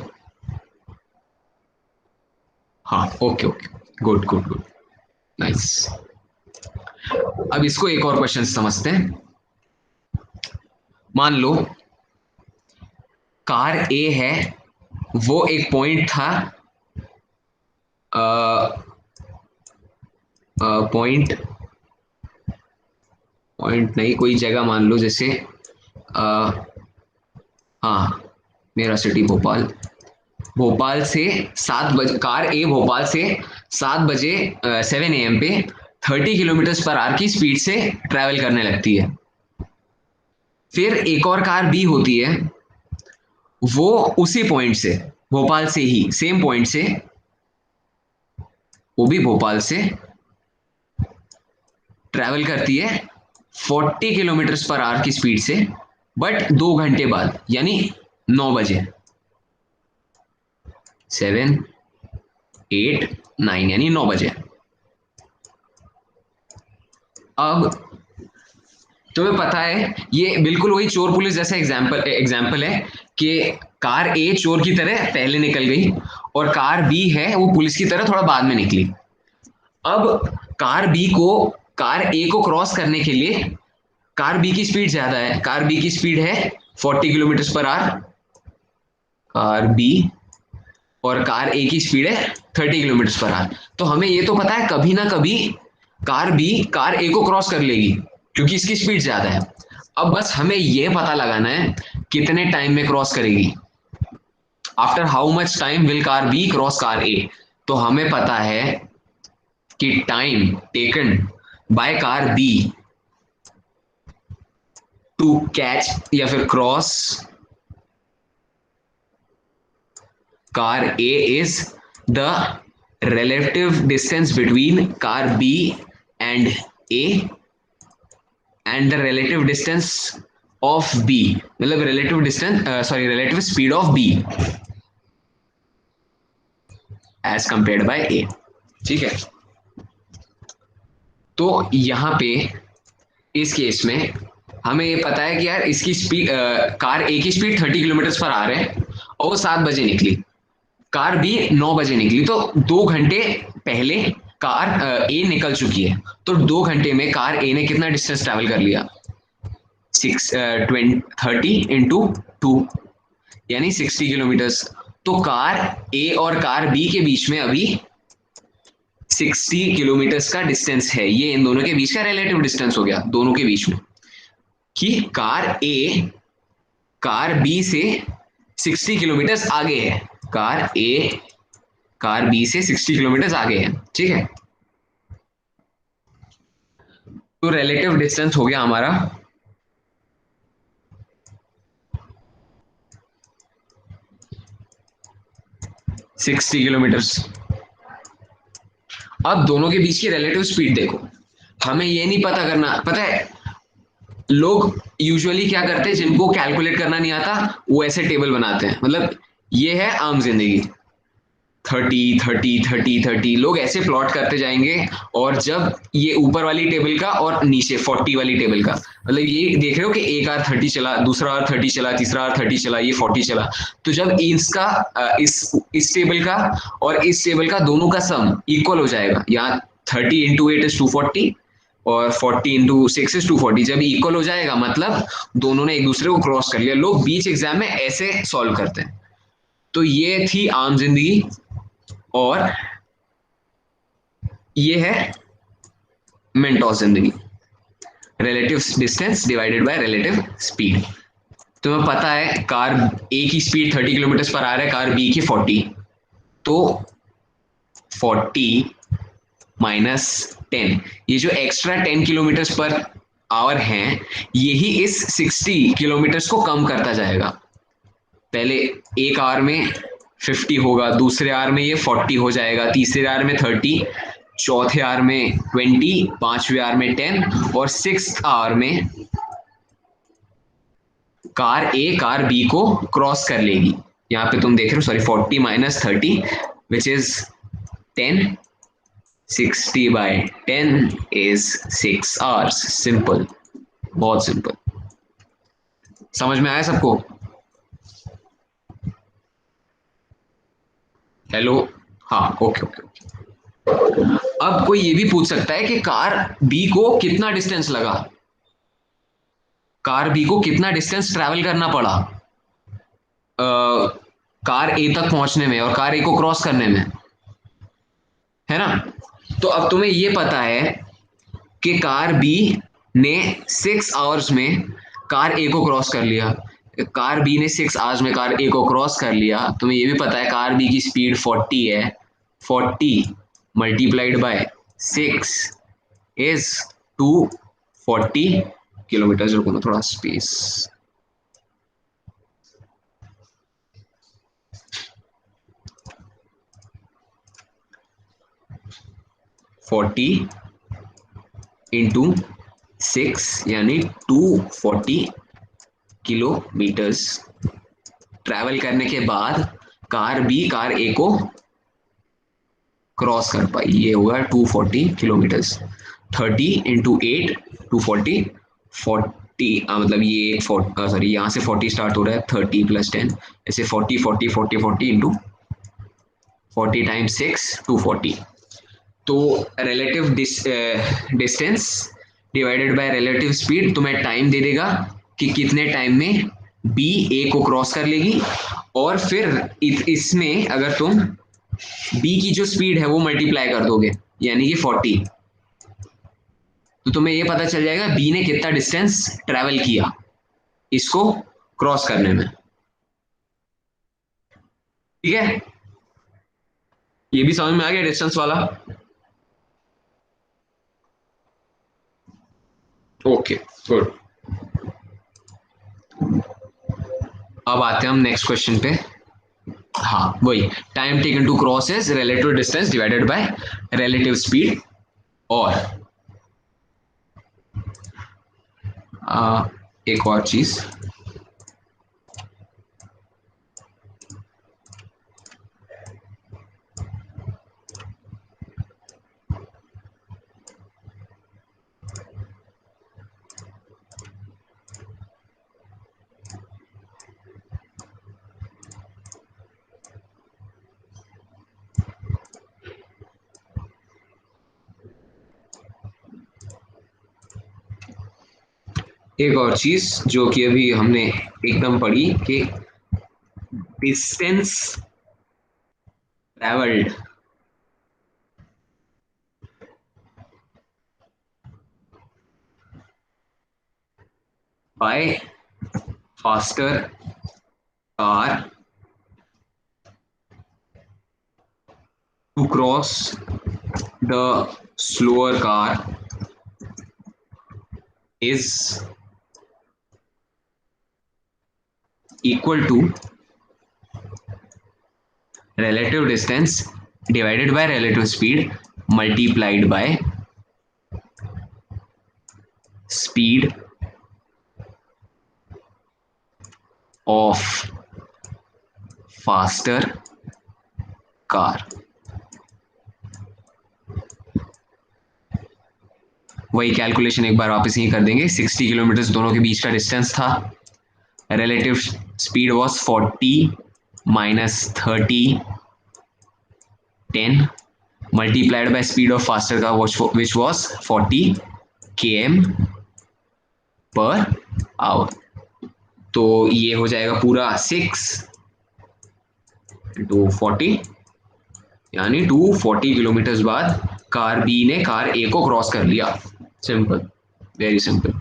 हाँ, okay okay, good good good, nice. अब इसको एक और क्वेश्चन समझते हैं। मान लो कार ए है, वो एक पॉइंट था, पॉइंट पॉइंट नहीं, कोई जगह मान लो, जैसे हाँ मेरा सिटी भोपाल। भोपाल से 7 बजे कार ए भोपाल से 7 बजे 7 AM पे 30 किलोमीटर पर आवर की स्पीड से ट्रैवल करने लगती है। फिर एक और कार बी होती है, वो उसी पॉइंट से, भोपाल से ही, सेम पॉइंट से, वो भी भोपाल से ट्रैवल करती है 40 किलोमीटर पर आवर की स्पीड से, बट 2 घंटे बाद, यानी 9 बजे। 7 8 9 यानी 9 बजे। अब तुम्हें पता है ये बिल्कुल वही चोर पुलिस जैसा एग्जाम्पल है कि कार ए चोर की तरह पहले निकल गई और कार बी है वो पुलिस की तरह थोड़ा बाद में निकली। अब कार बी को कार ए को क्रॉस करने के लिए कार बी की स्पीड ज्यादा है, कार बी की स्पीड है 40 kilometre per hour, car B, और कार ए की स्पीड है 30 किलोमीटर पर आवर। तो हमें ये तो पता है कभी ना कभी कार बी कार ए को क्रॉस कर लेगी क्योंकि इसकी स्पीड ज्यादा है। अब बस हमें ये पता लगाना है कितने टाइम में क्रॉस करेगी, after how much time will car B cross car A. तो हमें पता है कि time taken by car B to catch या फिर cross car A is the relative distance between car B and A and the relative distance of B, मतलब relative distance relative speed of B as compared by A। ठीक है, तो यहां पे इस case में हमें ये पता है कि यार इसकी स्पीड कार ए की स्पीड 30 किलोमीटर पर आ रहे हैं और वो 7 बजे निकली, कार बी 9 बजे निकली, तो 2 घंटे पहले कार ए निकल चुकी है। तो 2 घंटे में कार ए ने कितना डिस्टेंस ट्रैवल कर लिया, 30 इंटू 2 यानी 60 किलोमीटर। तो कार ए और कार बी के बीच में अभी 60 किलोमीटर्स का डिस्टेंस है, ये इन दोनों के बीच का रिलेटिव डिस्टेंस हो गया, दोनों के बीच में, कि कार बी से 60 किलोमीटर्स आगे है, कार बी से 60 किलोमीटर्स आगे है, ठीक है। तो रिलेटिव डिस्टेंस हो गया हमारा 60 किलोमीटर्स। अब दोनों के बीच की रिलेटिव स्पीड देखो, हमें ये नहीं पता करना, पता है लोग यूजुअली क्या करते हैं, जिनको कैलकुलेट करना नहीं आता वो ऐसे टेबल बनाते हैं, मतलब ये है आम जिंदगी, 30 30 30 30, लोग ऐसे प्लॉट करते जाएंगे, और जब ये ऊपर वाली टेबल का और नीचे 40 वाली टेबल का, मतलब ये देख रहे हो कि एक आर 30 चला, दूसरा आर 30 चला, तीसरा आर 30 चला, ये 40 चला, तो जब इसका इस टेबल का और इस टेबल का दोनों का सम इक्वल हो जाएगा, यहाँ 30 इंटू 8 इज 240 और 40 इंटू 6 इज 240, जब इक्वल हो जाएगा मतलब दोनों ने एक दूसरे को क्रॉस कर लिया। लोग बीच एग्जाम में ऐसे सॉल्व करते हैं। तो ये थी आम जिंदगी, और ये है मेंटोस जिंदगी, relative distance divided by relative speed. तुम्हें पता है कार ए की स्पीड 30 किलोमीटर पर आ रहा है, कार बी की 40, तो 40 माइनस 10, ये जो एक्स्ट्रा 10 किलोमीटर पर आवर हैं, यही इस 60 किलोमीटर को कम करता जाएगा। पहले एक आवर में 50 होगा, दूसरे आवर में ये 40 हो जाएगा, तीसरे आवर में 30, चौथे आवर में 20, पांचवें आवर में 10, और सिक्स्थ आवर में कार ए कार बी को क्रॉस कर लेगी। यहाँ पे तुम देख रहे हो, sorry 40 minus 30 which is 10, 60 by 10 is 6 hours. Simple, बहुत सिंपल। समझ में आया सबको? हेलो, हाँ, ओके ओके। अब कोई ये भी पूछ सकता है कि कार बी को कितना डिस्टेंस लगा, कार बी को कितना डिस्टेंस ट्रैवल करना पड़ा कार ए तक पहुंचने में और कार ए को क्रॉस करने में, है ना। तो अब तुम्हें ये पता है कि कार बी ने 6 आवर्स में कार ए को क्रॉस कर लिया, कार बी ने 6 आवर्स में कार ए को क्रॉस कर लिया। तुम्हें ये भी पता है कार बी की स्पीड 40 है, 40 मल्टीप्लाइड बाय 6 इज 240 किलोमीटर। रुको ना, थोड़ा स्पेस, 40 इंटू 6 यानी 240 किलोमीटर्स ट्रैवल करने के बाद कार बी कार ए को क्रॉस कर पाई, ये होगा 240 किलोमीटर्स। 30 इंटू 8 240, 40 मतलब ये सॉरी यहाँ से 40 स्टार्ट हो रहा है, 30 प्लस 10, ऐसे 40 40 40 40 इंटू 40 टाइम्स 6 240। तो relative distance divided by relative speed तुम्हें टाइम दे देगा कि कितने टाइम में बी ए को क्रॉस कर लेगी, और फिर इसमें अगर तुम बी की जो स्पीड है वो मल्टीप्लाई कर दोगे यानी कि 40, तो तुम्हें ये पता चल जाएगा बी ने कितना डिस्टेंस ट्रेवल किया इसको क्रॉस करने में। ठीक है, ये भी समझ में आ गया डिस्टेंस वाला? Okay good. अब आते हैं हम नेक्स्ट क्वेश्चन पे। हाँ वही, time taken to cross is relative distance divided by relative speed. और एक और चीज, एक और चीज जो कि अभी हमने एकदम पढ़ी कि distance travelled by faster car to cross the slower car is equal to relative distance divided by relative speed multiplied by speed of faster car. वही कैलकुलेशन एक बार वापस ही कर देंगे. 60 किलोमीटर दोनों के बीच का डिस्टेंस था. Relative speed was 40 minus 30 10 multiplied by speed of faster car which was 40 km per hour. तो ये हो जाएगा पूरा 6 into 40 यानी 240 किलोमीटर बाद कार बी ने कार ए को क्रॉस कर लिया. Simple, very simple.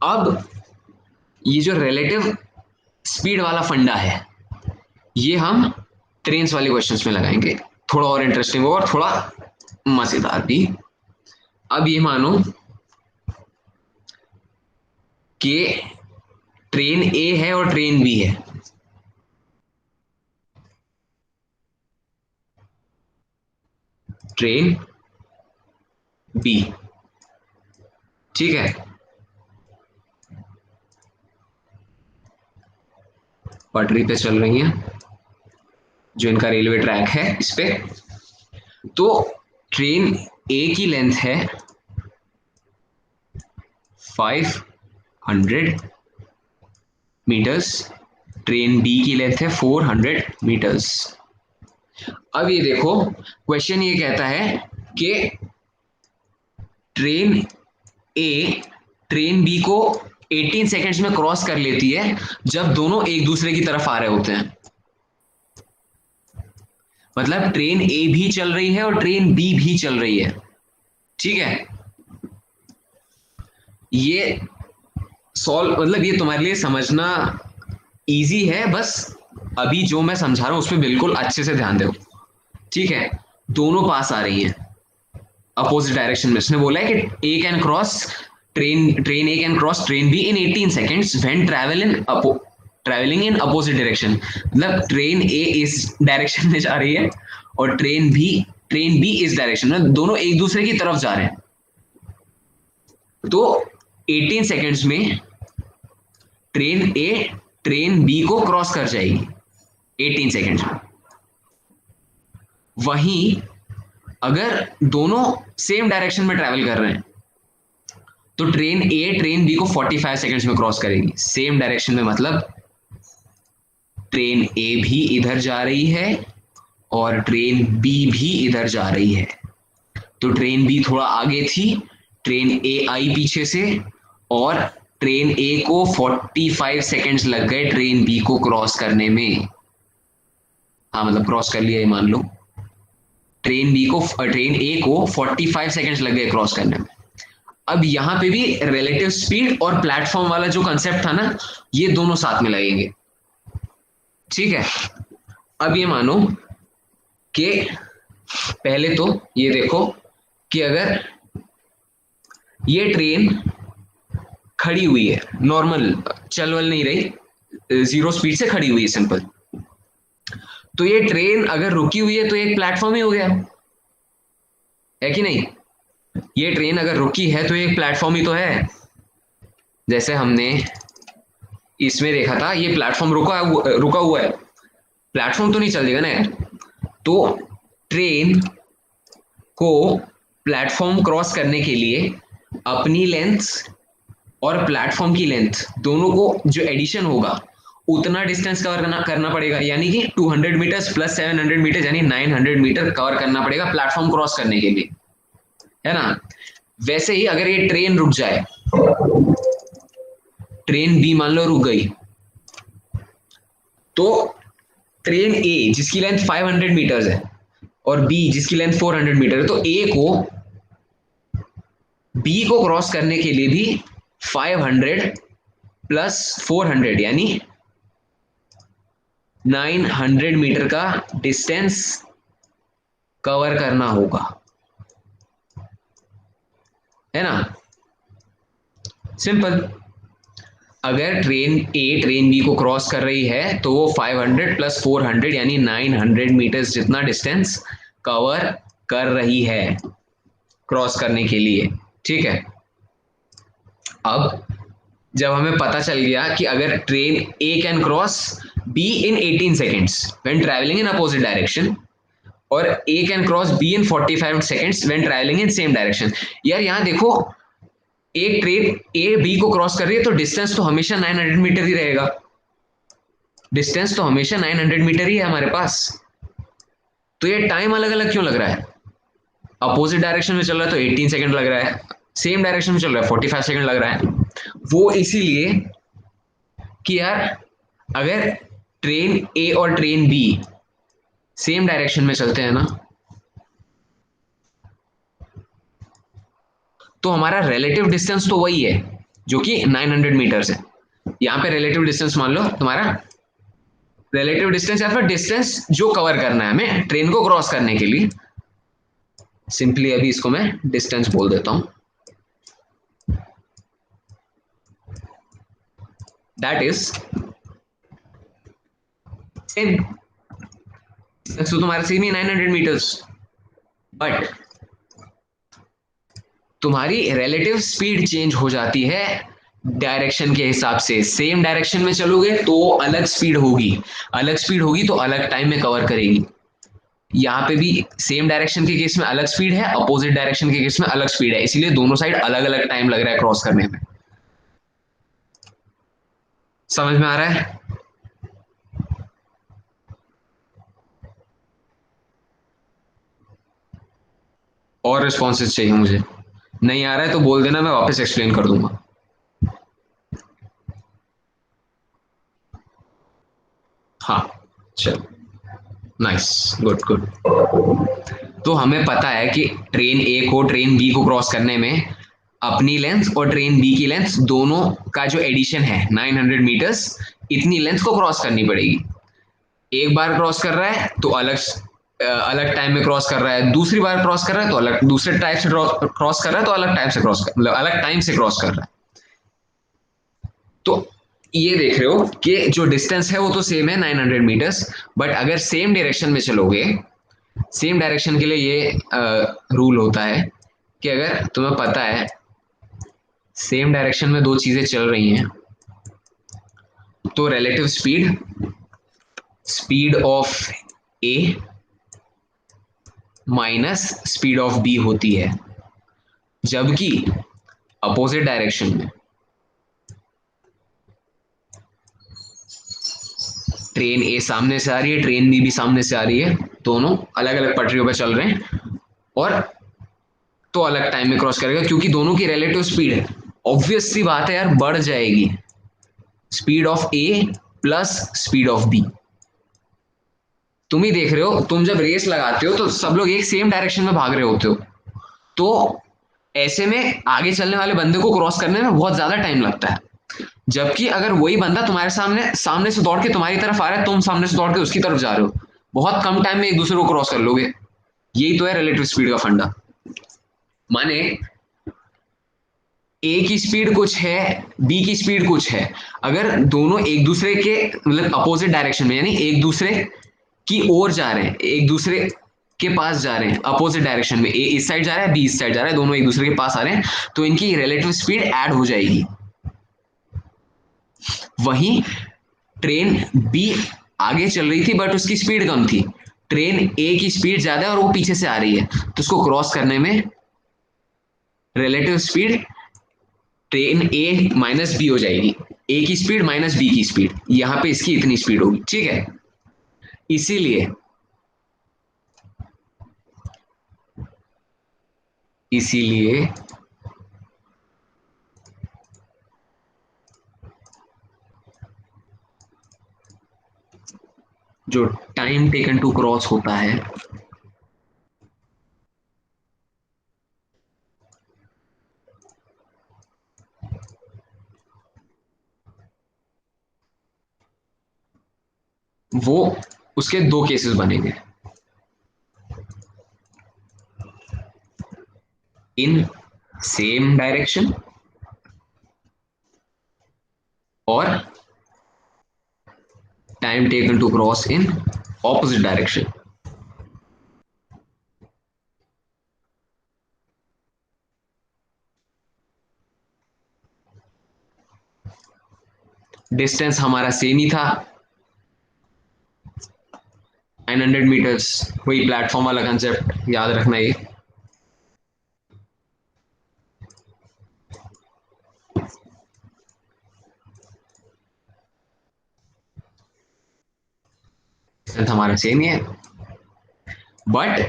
अब ये जो रिलेटिव स्पीड वाला फंडा है ये हम ट्रेन्स वाले क्वेश्चंस में लगाएंगे. थोड़ा और इंटरेस्टिंग होगा और थोड़ा मजेदार भी. अब ये मानो कि ट्रेन ए है और ट्रेन बी है. ट्रेन बी, ठीक है. पटरी पे चल रही हैं, जो इनका रेलवे ट्रैक है इस पे. तो ट्रेन ए की लेंथ है 500 मीटर्स, ट्रेन बी की लेंथ है 400 मीटर्स. अब ये देखो क्वेश्चन ये कहता है कि ट्रेन ए ट्रेन बी को 18 सेकेंड्स में क्रॉस कर लेती है जब दोनों एक दूसरे की तरफ आ रहे होते हैं. मतलब ट्रेन ए भी चल रही है और ट्रेन बी भी चल रही है, ठीक है. ये सॉल्व मतलब ये तुम्हारे लिए समझना इजी है, बस अभी जो मैं समझा रहा हूं उस पर बिल्कुल अच्छे से ध्यान दो, ठीक है. दोनों पास आ रही हैं अपोजिट डायरेक्शन में. उसने बोला है कि A can cross train A can cross train B in 18 seconds when travelling in opposite direction. मतलब ट्रेन ए इस डायरेक्शन में जा रही है और ट्रेन बी इस डायरेक्शन में, दोनों एक दूसरे की तरफ जा रहे हैं. तो 18 सेकेंड्स में ट्रेन ए ट्रेन बी को क्रॉस कर जाएगी 18 सेकेंड्स में. वहीं अगर दोनों सेम डायरेक्शन में ट्रैवल कर रहे हैं तो ट्रेन ए ट्रेन बी को 45 सेकेंड्स में क्रॉस करेगी सेम डायरेक्शन में. मतलब ट्रेन ए भी इधर जा रही है और ट्रेन बी भी इधर जा रही है. तो ट्रेन बी थोड़ा आगे थी, ट्रेन ए आई पीछे से और ट्रेन ए को 45 सेकेंड्स लग गए ट्रेन बी को क्रॉस करने में. हाँ मतलब क्रॉस कर लिया ये मान लो. ट्रेन ए को 45 सेकेंड्स लग गए क्रॉस करने में. अब यहां पे भी रिलेटिव स्पीड और प्लेटफॉर्म वाला जो कंसेप्ट था ना, ये दोनों साथ में लगेंगे, ठीक है. अब ये मानो कि पहले तो ये देखो कि अगर ये ट्रेन खड़ी हुई है, नॉर्मल चल वल नहीं रही, 0 स्पीड से खड़ी हुई है सिंपल, तो ये ट्रेन अगर रुकी हुई है तो एक प्लेटफॉर्म ही हो गया, है कि नहीं. ये ट्रेन अगर रुकी है तो एक प्लेटफॉर्म ही तो है. जैसे हमने इसमें देखा था ये प्लेटफॉर्म रुका हुआ है, प्लेटफॉर्म तो नहीं चल देगा ना यार. तो ट्रेन को प्लेटफॉर्म क्रॉस करने के लिए अपनी लेंथ और प्लेटफॉर्म की लेंथ दोनों को जो एडिशन होगा उतना डिस्टेंस कवर करना पड़ेगा. यानी कि 200 मीटर प्लस 700 मीटर यानी 900 मीटर कवर करना पड़ेगा प्लेटफॉर्म क्रॉस करने के लिए, है ना. वैसे ही अगर ये ट्रेन रुक जाए, ट्रेन बी मान लो रुक गई, तो ट्रेन ए जिसकी लेंथ 500 मीटर्स है और बी जिसकी लेंथ 400 मीटर है, तो ए को बी को क्रॉस करने के लिए भी 500 प्लस 400 यानी 900 मीटर का डिस्टेंस कवर करना होगा, है ना? सिंपल। अगर ट्रेन ए ट्रेन बी को क्रॉस कर रही है तो वो 500 प्लस 400 यानी 900 मीटर्स जितना डिस्टेंस कवर कर रही है क्रॉस करने के लिए, ठीक है? अब जब हमें पता चल गया कि अगर train A can cross B in 18 seconds when travelling in opposite direction और A can cross B in 45 seconds when travelling in same direction, यार यहां देखो, एक ट्रेन ए बी को क्रॉस कर रही है तो डिस्टेंस तो हमेशा 900 मीटर ही रहेगा, डिस्टेंस तो हमेशा 900 मीटर ही है हमारे पास। तो ये टाइम अलग अलग क्यों लग रहा है? अपोजिट डायरेक्शन में चल रहा है तो 18 सेकंड लग रहा है, सेम डायरेक्शन में चल रहा है 45 सेकंड लग रहा है। वो इसीलिए कि यार अगर ट्रेन ए और ट्रेन बी सेम डायरेक्शन में चलते हैं ना, तो हमारा रिलेटिव डिस्टेंस तो वही है जो कि 900 मीटर्स है। यहां पे रिलेटिव डिस्टेंस मान लो तुम्हारा, रिलेटिव डिस्टेंस या फिर डिस्टेंस जो कवर करना है हमें ट्रेन को क्रॉस करने के लिए, सिंपली अभी इसको मैं डिस्टेंस बोल देता हूं, दैट इज सेम डिस्टेंस तो तुम्हारा सेम ही 900 मीटर्स, बट तुम्हारी रिलेटिव स्पीड चेंज हो जाती है डायरेक्शन के हिसाब से। सेम डायरेक्शन में चलोगे तो अलग स्पीड होगी, अलग स्पीड होगी तो अलग टाइम में कवर करेगी। यहाँ पे भी सेम डायरेक्शन के केस में अलग स्पीड है, अपोजिट डायरेक्शन के केस में अलग स्पीड है, इसीलिए दोनों साइड अलग अलग टाइम लग रहा है क्रॉस करने में। समझ में आ रहा है? और रिस्पॉन्सेज चाहिए मुझे, नहीं आ रहा है तो बोल देना, मैं वापस एक्सप्लेन कर दूंगा। हाँ चलो, नाइस, गुड गुड। तो हमें पता है कि ट्रेन ए को ट्रेन बी को क्रॉस करने में अपनी लेंथ और ट्रेन बी की लेंथ दोनों का जो एडिशन है 900 मीटर्स, इतनी लेंथ को क्रॉस करनी पड़ेगी। एक बार क्रॉस कर रहा है तो अलग अलग टाइम में क्रॉस कर रहा है, दूसरी बार क्रॉस कर रहा है तो अलग दूसरे टाइप से क्रॉस कर रहा है, तो अलग टाइप से क्रॉस कर, मतलब अलग टाइम से क्रॉस कर रहा है। तो ये देख रहे हो कि जो डिस्टेंस है वो तो सेम है 900 मीटर्स, बट अगर सेम डायरेक्शन में चलोगे, सेम डायरेक्शन के लिए ये रूल होता है कि अगर तुम्हें पता है सेम डायरेक्शन में दो चीजें चल रही हैं तो relative speed, speed of A minus speed of B होती है, जबकि अपोजिट डायरेक्शन में ट्रेन ए सामने से आ रही है, ट्रेन बी भी सामने से आ रही है, दोनों अलग अलग पटरियों पर चल रहे हैं और तो अलग टाइम में क्रॉस करेगा क्योंकि दोनों की रिलेटिव स्पीड है, ऑब्वियस सी बात है यार, बढ़ जाएगी speed of A plus speed of B. तुम ही देख रहे हो, तुम जब रेस लगाते हो तो सब लोग एक सेम डायरेक्शन में भाग रहे होते हो, तो ऐसे में आगे चलने वाले बंदे को क्रॉस करने में बहुत ज्यादा टाइम लगता है, जबकि अगर वही बंदा तुम्हारे सामने सामने से दौड़ के तुम्हारी तरफ आ रहा है, तुम सामने से दौड़ के उसकी तरफ जा रहे हो, बहुत कम टाइम में एक दूसरे को क्रॉस कर लोगे। यही तो है रिलेटिव स्पीड का फंडा। माने ए की स्पीड कुछ है, बी की स्पीड कुछ है, अगर दोनों एक दूसरे के मतलब अपोजिट डायरेक्शन में यानी एक दूसरे की ओर जा रहे हैं, एक दूसरे के पास जा रहे हैं अपोजिट डायरेक्शन में, ए इस साइड जा रहा है बी इस साइड जा रहा है, दोनों एक दूसरे के पास आ रहे हैं, तो इनकी रिलेटिव स्पीड ऐड हो जाएगी। वहीं ट्रेन बी आगे चल रही थी बट उसकी स्पीड कम थी, ट्रेन ए की स्पीड ज्यादा है और वो पीछे से आ रही है, तो उसको क्रॉस करने में रिलेटिव स्पीड ट्रेन ए माइनस बी हो जाएगी, ए की स्पीड माइनस बी की स्पीड, यहां पे इसकी इतनी स्पीड होगी, ठीक है? इसीलिए इसीलिए जो टाइम टेकन टू क्रॉस होता है वो उसके दो केसेस बनेंगे, इन सेम डायरेक्शन और time taken to cross in opposite direction. Distance हमारा सेम ही था 900 मीटर्स, वही प्लेटफॉर्म वाला कंसेप्ट याद रखना ये। डिस्टेंस हमारा सेम ही है, बट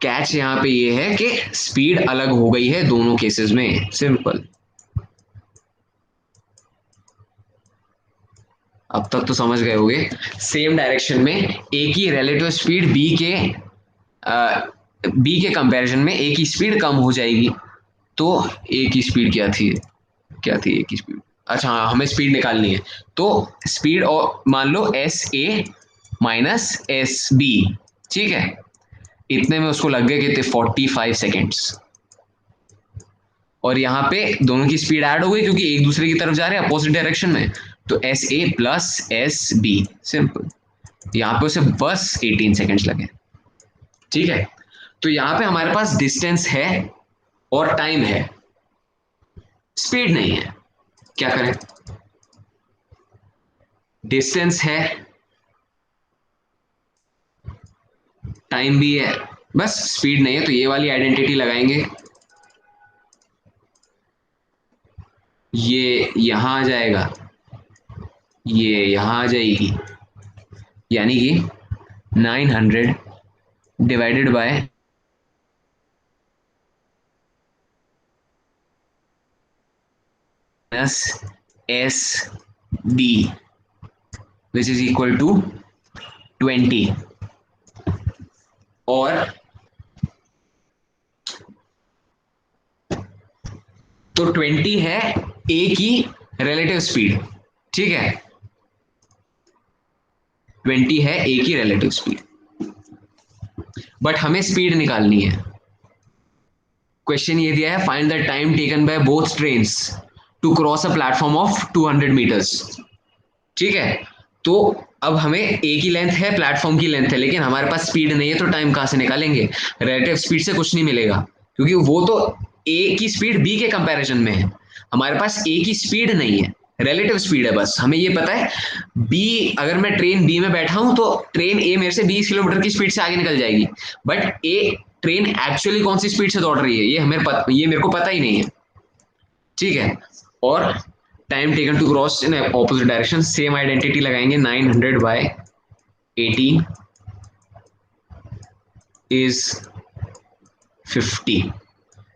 कैच यहां पे ये है कि स्पीड अलग हो गई है दोनों केसेस में, सिंपल। अब तक तो समझ गए होगे, सेम डायरेक्शन में एक ही रिलेटिव स्पीड बी के कंपैरिजन में एक ही स्पीड कम हो जाएगी। तो एक ही स्पीड क्या थी एक ही स्पीड, अच्छा हाँ, हमें स्पीड निकालनी है। तो स्पीड और मान लो S A minus S B, ठीक है, इतने में उसको लग गए कितने 45 सेकेंड्स। और यहाँ पे दोनों की स्पीड ऐड हो गई क्योंकि एक दूसरे की तरफ जा रहे हैं अपोजिट डायरेक्शन में। तो S A plus S B, simple. यहाँ पे उसे बस 18 सेकेंड्स लगे, ठीक है। तो यहाँ पे हमारे पास डिस्टेंस है और टाइम है, स्पीड नहीं है। क्या करें? डिस्टेंस है, टाइम भी है, बस स्पीड नहीं है। तो ये वाली आइडेंटिटी लगाएंगे, ये यहां आ जाएगा, ये यहां आ जाएगी, यानी कि 900 divided by minus S B which is equal to 20। और तो 20 है ए की रिलेटिव स्पीड, ठीक है, 20 है ए की रिलेटिव स्पीड, बट हमें स्पीड निकालनी है। क्वेश्चन ये दिया है, find the time taken by both trains to cross a platform of 200 metres, ठीक है। तो अब हमें ए की लेंथ है, प्लेटफॉर्म की लेंथ है, लेकिन हमारे पास स्पीड नहीं है, तो टाइम कहां से निकालेंगे? रिलेटिव स्पीड से कुछ नहीं मिलेगा, क्योंकि वो तो ए की स्पीड बी के कंपैरिजन में है, हमारे पास ए की स्पीड नहीं है, रिलेटिव स्पीड है बस। हमें ये पता है बी, अगर मैं ट्रेन बी में बैठा हूं तो ट्रेन ए मेरे से 20 किलोमीटर की स्पीड से आगे निकल जाएगी, बट ए ट्रेन एक्चुअली कौन सी स्पीड से दौड़ रही है ये मेरे को पता ही नहीं है, ठीक है। और time taken to cross in opposite direction, same identity लगाएंगे, 900 बाय 18 इज 50।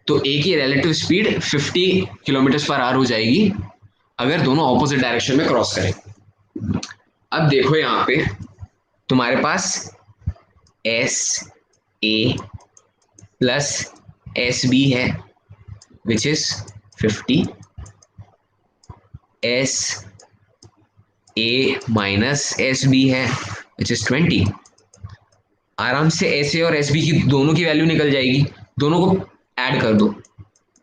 तो ए की relative speed 50 kilometre per hour हो जाएगी अगर दोनों ऑपोजिट डायरेक्शन में क्रॉस करें। अब देखो यहां पे तुम्हारे पास S A plus S B है which is 50, S A minus S B है विच इज 20। आराम से एस ए और एस बी की दोनों की वैल्यू निकल जाएगी, दोनों को ऐड कर दो,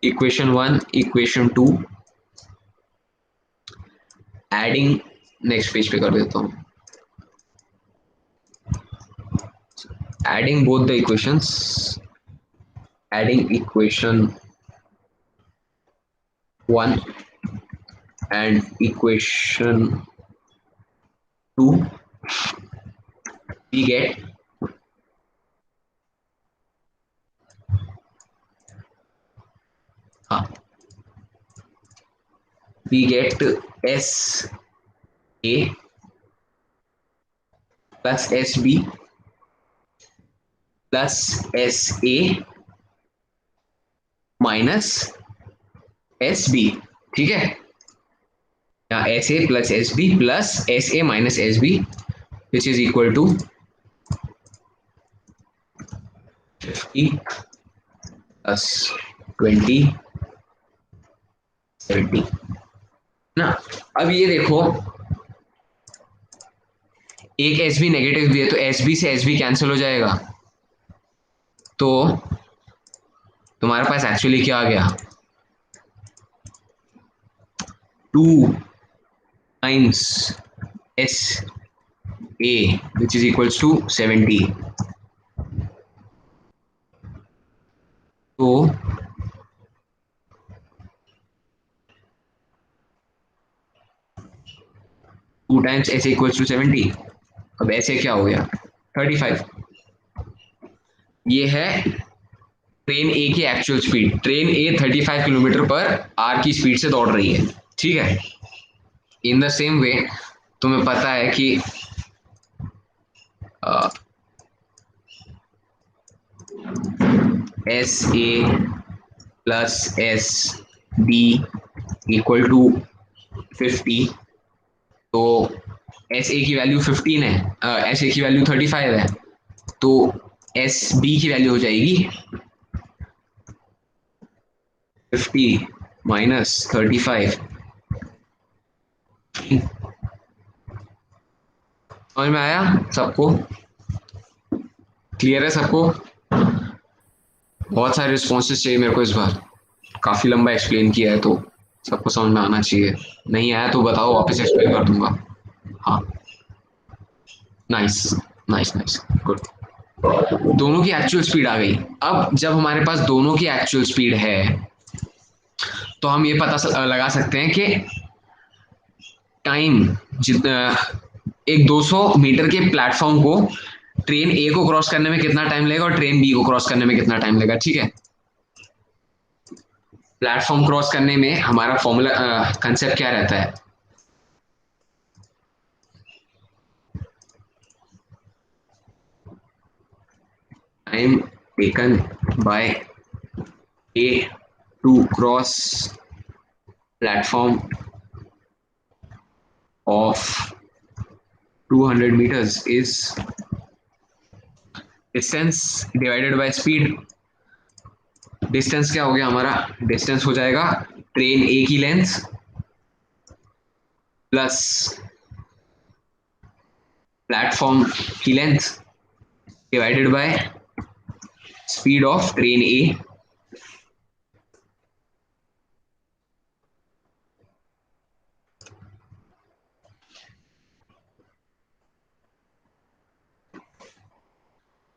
equation 1 equation 2, adding next page पे कर देता हूं, adding both the equations, adding equation 1 and equation 2, we get S A plus S B plus S A minus S B, ठीक है, या S A plus S B plus S A minus S B which is equal to 50 plus 20 70 ना। अब ये देखो एक S B negative भी है, तो एस बी से एस बी कैंसिल हो जाएगा, तो तुम्हारे पास एक्चुअली क्या आ गया, 2 times S A which is equals to 70। तो 2 times एस इक्वल्स टू 70। अब ऐसे क्या हो गया, 35। ये है ट्रेन ए की actual speed. Train A 35 kilometre per our की स्पीड से दौड़ रही है, ठीक है। इन द सेम वे तुम्हें पता है कि S A plus S B equal to 50। तो एस ए की वैल्यू 15 है, एस ए की वैल्यू 35 है, तो एस बी की वैल्यू हो जाएगी 50 माइनस 35। समझ में आया सबको, क्लियर है सबको? बहुत सारे रिस्पॉन्सेज चाहिए मेरे को इस बार, काफी लंबा एक्सप्लेन किया है, तो सबको समझ में आना चाहिए। नहीं आया तो बताओ, वापस एक्सप्लेन कर दूंगा। हाँ, नाइस नाइस नाइस, गुड। दोनों की एक्चुअल स्पीड आ गई। अब जब हमारे पास दोनों की एक्चुअल स्पीड है, तो हम ये पता लगा सकते हैं कि टाइम जितना, एक 200 मीटर के प्लेटफॉर्म को ट्रेन ए को क्रॉस करने में कितना टाइम लगेगा और ट्रेन बी को क्रॉस करने में कितना टाइम लगेगा, ठीक है। प्लेटफॉर्म क्रॉस करने में हमारा फॉर्मूला कंसेप्ट क्या रहता है, time taken by A to cross platform of 200 meters is distance divided by speed। Distance क्या हो गया हमारा, डिस्टेंस हो जाएगा ट्रेन ए की लेंथ प्लस प्लेटफॉर्म की length divided by speed of train A.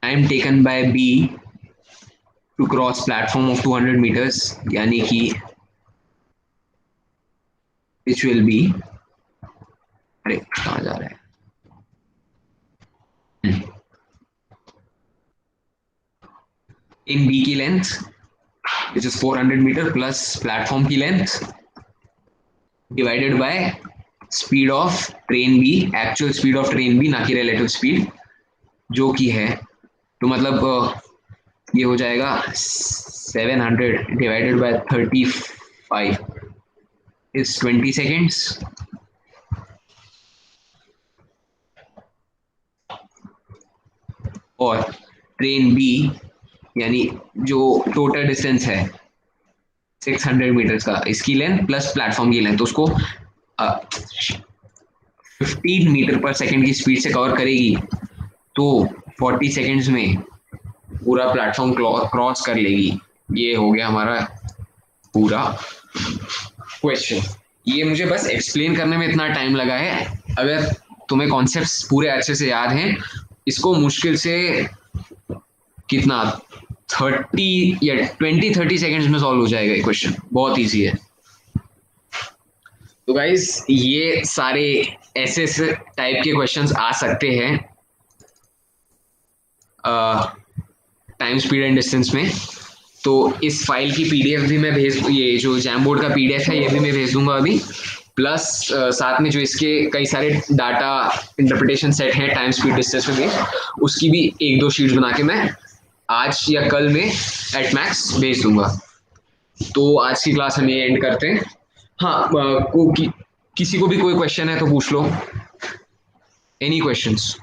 Time taken by B to cross platform of 200 meters, यानी कि विच विल बी, अरे कहाँ जा रहा है, इन बी की length which is 400 metre plus platform की length divided by speed of train B, actual speed of train B, ना कि रिलेटिव स्पीड जो कि है। तो मतलब ये हो जाएगा 700 डिवाइडेड बाय 35 इज 20 सेकेंड्स। और ट्रेन बी यानी जो टोटल डिस्टेंस है 600 मीटर्स का, इसकी लेंथ प्लस प्लेटफॉर्म की लेंथ, तो उसको 15 मीटर पर सेकेंड की स्पीड से कवर करेगी, तो 40 सेकेंड्स में पूरा प्लेटफॉर्म क्रॉस कर लेगी। ये हो गया हमारा पूरा क्वेश्चन। ये मुझे बस एक्सप्लेन करने में इतना टाइम लगा है। अगर तुम्हें कॉन्सेप्ट्स पूरे अच्छे से याद हैं, इसको मुश्किल से कितना 30 या 20-30 सेकेंड्स में सॉल्व हो जाएगा ये क्वेश्चन, बहुत इजी है। तो गाइज ये सारे ऐसे टाइप के क्वेश्चंस आ सकते हैं टाइम स्पीड एंड डिस्टेंस में। तो इस फाइल की पीडीएफ भी मैं भेज, ये जो जैमबोर्ड का पीडीएफ है ये भी मैं भेज दूंगा अभी, प्लस साथ में जो इसके कई सारे डाटा इंटरप्रिटेशन सेट हैं टाइम स्पीड डिस्टेंस में, उसकी भी 1-2 शीट्स बना के मैं आज या कल में एट मैक्स भेज दूंगा। तो आज की क्लास हम ये एंड करते हैं। हाँ, किसी को भी कोई क्वेश्चन है तो पूछ लो, एनी क्वेश्चंस।